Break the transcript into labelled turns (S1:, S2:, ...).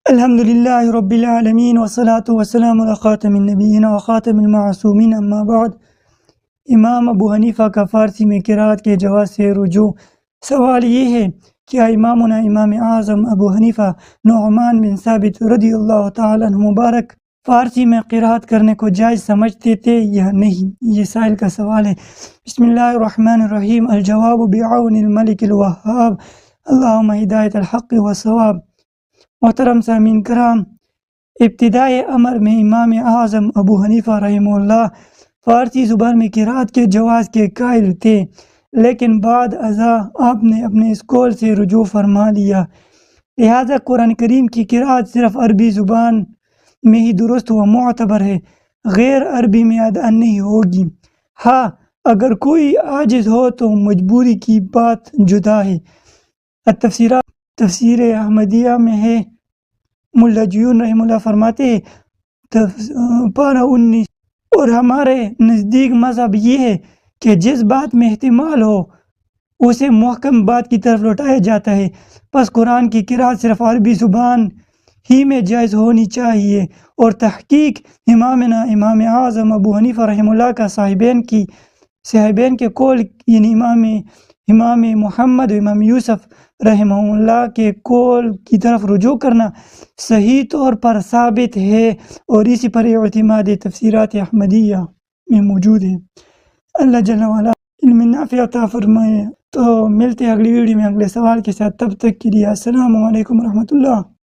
S1: الحمد للہ رب العالمین والصلاة والسلام علی خاتم النبیین وخاتم المعصومین اما بعد۔ امام ابو حنیفہ کا فارسی میں قرأت کے جواز سے رجوع۔ سوال یہ ہے کیا امامنا امام اعظم ابو حنیفہ نعمان بن ثابت رضی اللہ تعالیٰ عنہ مبارک فارسی میں قرأت کرنے کو جائز سمجھتے تھے یا نہیں؟ یہ سائل کا سوال ہے۔ بسم اللہ الرحمن الرحیم۔ الجواب بعون الملک الوہاب، اللہم ہدایت الحق والصواب۔ محترم سامعین کرام، ابتدائے امر میں امام اعظم ابو حنیفہ رحمہ اللہ فارسی زبان میں قرأت کے جواز کے قائل تھے، لیکن بعد ازاں آپ نے اپنے اس قول سے رجوع فرما لیا، لہذا قرآن کریم کی قرأت صرف عربی زبان میں ہی درست و معتبر ہے، غیر عربی میں ادا نہیں ہوگی۔ ہاں، اگر کوئی عاجز ہو تو مجبوری کی بات جدا ہے۔ التفسیرات تفسیر احمدیہ میں ہے، ملا جیون رحمہ اللہ فرماتے ہیں پارہ 19، اور ہمارے نزدیک مذہب یہ ہے کہ جس بات میں احتمال ہو اسے محکم بات کی طرف لوٹایا جاتا ہے، پس قرآن کی قرأت صرف عربی زبان ہی میں جائز ہونی چاہیے، اور تحقیق امامنا امام اعظم ابو حنیفہ رحمہ اللہ کا صاحبین کے قول یعنی امام محمد و امام یوسف رحمہ اللہ کے قول کی طرف رجوع کرنا صحیح طور پر ثابت ہے، اور اسی پر اعتماد تفسیرات احمدیہ میں موجود ہے۔ اللہ جل وعلا علم نافع عطا فرمائے۔ تو ملتے ہیں اگلی ویڈیو میں اگلے سوال کے ساتھ، تب تک کے لیے السلام علیکم ورحمۃ اللہ۔